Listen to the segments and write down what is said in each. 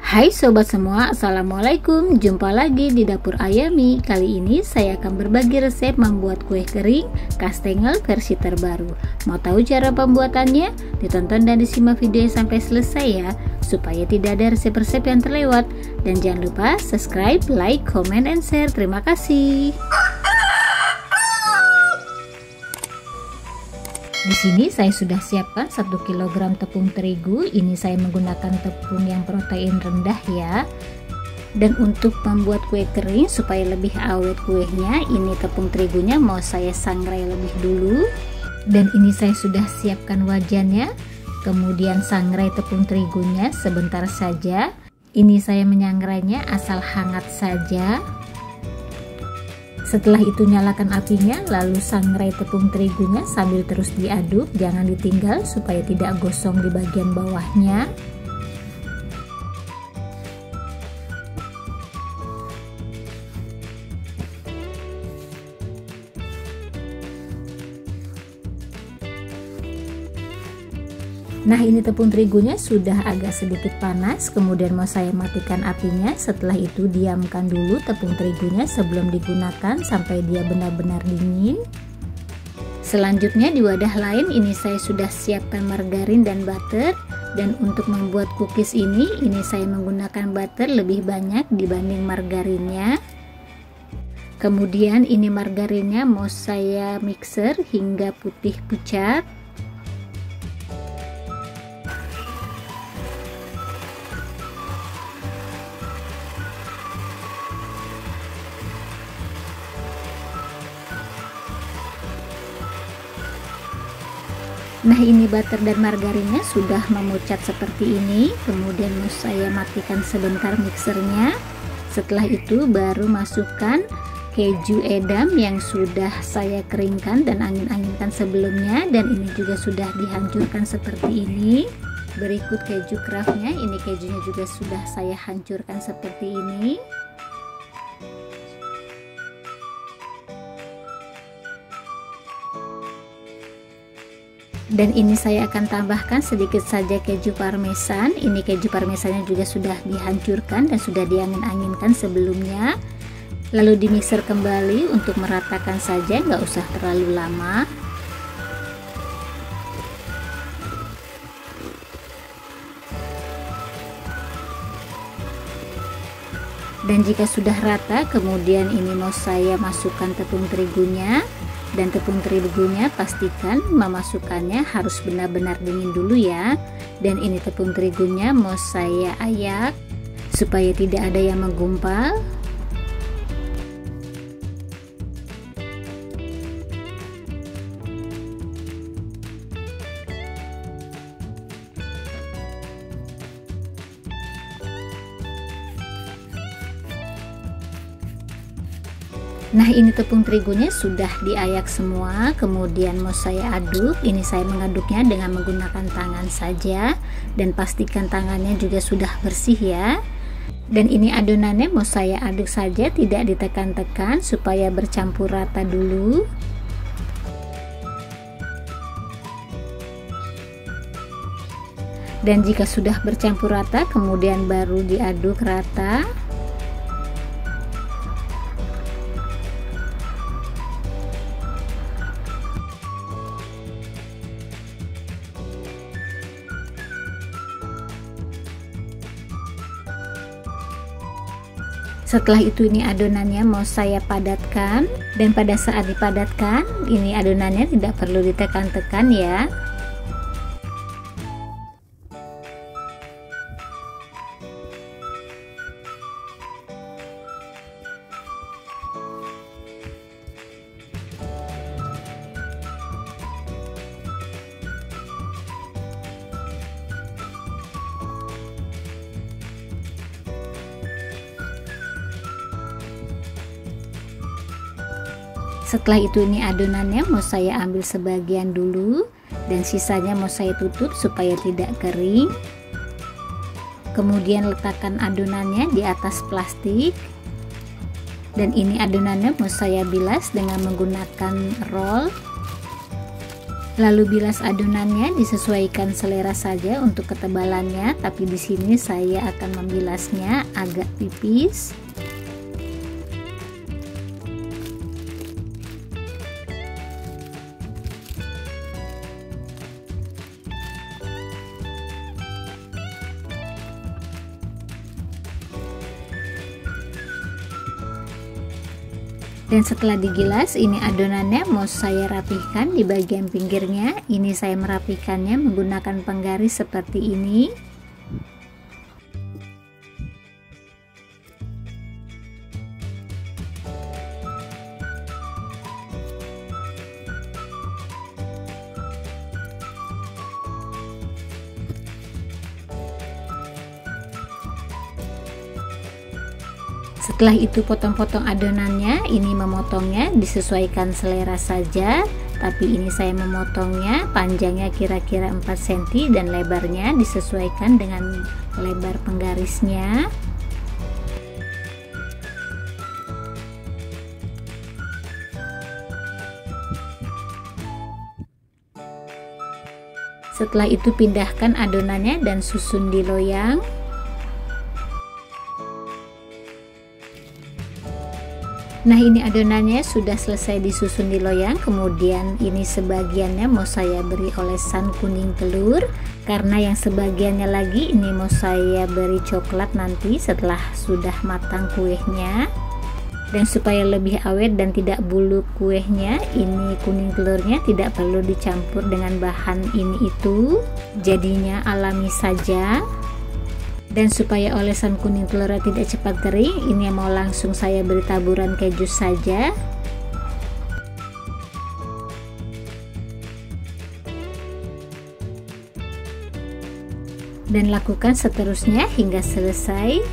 Hai sobat semua, assalamualaikum. Jumpa lagi di dapur Ayami. Kali ini saya akan berbagi resep membuat kue kering kastengel versi terbaru. Mau tahu cara pembuatannya? Ditonton dan disimak videonya sampai selesai ya, supaya tidak ada resep-resep yang terlewat. Dan jangan lupa subscribe, like, comment, and share. Terima kasih. Di sini saya sudah siapkan 1 kg tepung terigu. Ini saya menggunakan tepung yang protein rendah ya. Dan untuk membuat kue kering supaya lebih awet kuenya, ini tepung terigunya mau saya sangrai lebih dulu. Dan ini saya sudah siapkan wajannya. Kemudian sangrai tepung terigunya sebentar saja. Ini saya menyangrainya asal hangat saja. Setelah itu nyalakan apinya, lalu sangrai tepung terigunya sambil terus diaduk, jangan ditinggal supaya tidak gosong di bagian bawahnya. Nah, ini tepung terigunya sudah agak sedikit panas, kemudian mau saya matikan apinya. Setelah itu diamkan dulu tepung terigunya sebelum digunakan sampai dia benar-benar dingin. Selanjutnya di wadah lain ini saya sudah siapkan margarin dan butter. Dan untuk membuat cookies ini saya menggunakan butter lebih banyak dibanding margarinnya. Kemudian ini margarinnya mau saya mixer hingga putih pucat. Nah, ini butter dan margarinnya sudah memucat seperti ini. Kemudian saya matikan sebentar mixernya. Setelah itu baru masukkan keju edam yang sudah saya keringkan dan angin-anginkan sebelumnya. Dan ini juga sudah dihancurkan seperti ini. Berikut keju craftnya, ini kejunya juga sudah saya hancurkan seperti ini. Dan ini saya akan tambahkan sedikit saja keju parmesan. Ini keju parmesannya juga sudah dihancurkan dan sudah diangin-anginkan sebelumnya. Lalu dimixer kembali untuk meratakan saja, nggak usah terlalu lama. Dan jika sudah rata, kemudian ini mau saya masukkan tepung terigunya. Dan tepung terigunya pastikan memasukkannya harus benar-benar dingin dulu ya. Dan ini tepung terigunya mau saya ayak supaya tidak ada yang menggumpal. Nah, ini tepung terigunya sudah diayak semua. Kemudian mau saya aduk. Ini saya mengaduknya dengan menggunakan tangan saja. Dan pastikan tangannya juga sudah bersih ya. Dan ini adonannya mau saya aduk saja, tidak ditekan-tekan supaya bercampur rata dulu. Dan jika sudah bercampur rata, kemudian baru diaduk rata. Setelah itu ini adonannya mau saya padatkan. Dan pada saat dipadatkan, ini adonannya tidak perlu ditekan-tekan ya. Setelah itu ini adonannya mau saya ambil sebagian dulu dan sisanya mau saya tutup supaya tidak kering. Kemudian letakkan adonannya di atas plastik. Dan ini adonannya mau saya bilas dengan menggunakan roll. Lalu bilas adonannya disesuaikan selera saja untuk ketebalannya, tapi di sini saya akan membilasnya agak tipis. Dan setelah digilas, ini adonannya mau saya rapihkan di bagian pinggirnya. Ini saya merapikannya menggunakan penggaris seperti ini. Setelah itu potong-potong adonannya, ini memotongnya disesuaikan selera saja, tapi ini saya memotongnya panjangnya kira-kira 4 cm dan lebarnya disesuaikan dengan lebar penggarisnya. Setelah itu pindahkan adonannya dan susun di loyang. Nah, ini adonannya sudah selesai disusun di loyang. Kemudian ini sebagiannya mau saya beri olesan kuning telur, karena yang sebagiannya lagi ini mau saya beri coklat nanti setelah sudah matang kuenya. Dan supaya lebih awet dan tidak buluk kuenya, ini kuning telurnya tidak perlu dicampur dengan bahan ini itu, jadinya alami saja. Dan supaya olesan kuning telurnya tidak cepat kering, ini mau langsung saya beri taburan keju saja. Dan lakukan seterusnya hingga selesai.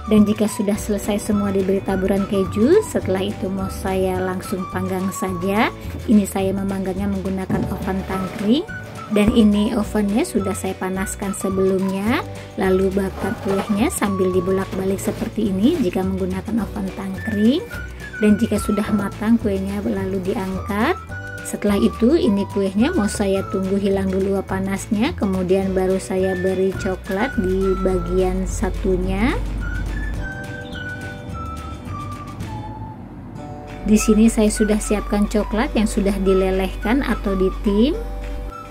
Dan jika sudah selesai semua diberi taburan keju, setelah itu mau saya langsung panggang saja. Ini saya memanggangnya menggunakan oven tangkring, dan ini ovennya sudah saya panaskan sebelumnya. Lalu bakar kuenya sambil dibolak-balik seperti ini jika menggunakan oven tangkring. Dan jika sudah matang kuenya lalu diangkat. Setelah itu ini kuenya mau saya tunggu hilang dulu uap panasnya, kemudian baru saya beri coklat di bagian satunya. Di sini saya sudah siapkan coklat yang sudah dilelehkan atau ditim.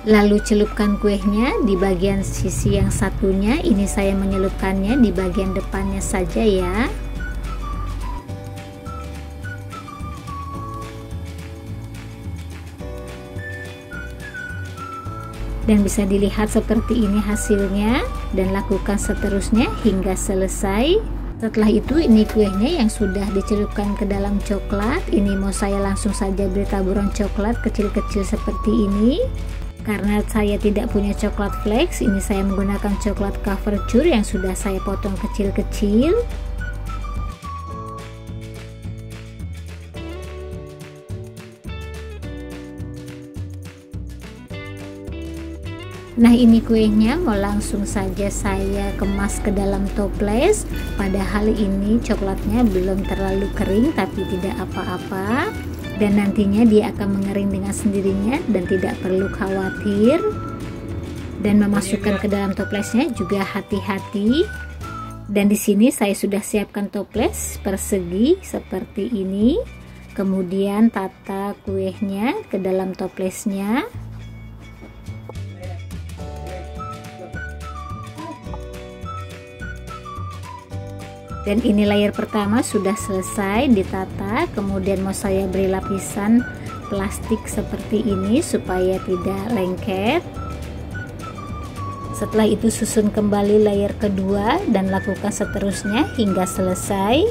Lalu celupkan kuenya di bagian sisi yang satunya. Ini saya menyelupkannya di bagian depannya saja ya. Dan bisa dilihat seperti ini hasilnya, dan lakukan seterusnya hingga selesai. Setelah itu ini kuenya yang sudah dicelupkan ke dalam coklat, ini mau saya langsung saja beri taburan coklat kecil-kecil seperti ini. Karena saya tidak punya coklat flakes, ini saya menggunakan coklat couverture yang sudah saya potong kecil-kecil. Nah, ini kuenya mau langsung saja saya kemas ke dalam toples. Padahal ini coklatnya belum terlalu kering, tapi tidak apa-apa. Dan nantinya dia akan mengering dengan sendirinya dan tidak perlu khawatir. Dan memasukkan ke dalam toplesnya juga hati-hati. Dan di sini saya sudah siapkan toples persegi seperti ini. Kemudian tata kuenya ke dalam toplesnya. Dan ini layer pertama sudah selesai ditata. Kemudian mau saya beri lapisan plastik seperti ini supaya tidak lengket. Setelah itu susun kembali layer kedua dan lakukan seterusnya hingga selesai.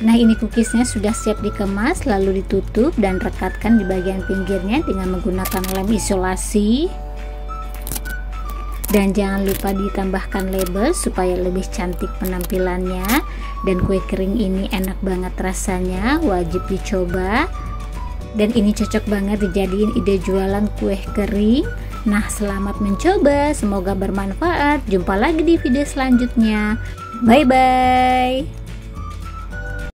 Nah, ini cookiesnya sudah siap dikemas, lalu ditutup dan rekatkan di bagian pinggirnya dengan menggunakan lem isolasi. Dan jangan lupa ditambahkan label supaya lebih cantik penampilannya. Dan kue kering ini enak banget rasanya, wajib dicoba. Dan ini cocok banget dijadiin ide jualan kue kering. Nah, selamat mencoba, semoga bermanfaat. Jumpa lagi di video selanjutnya. Bye bye.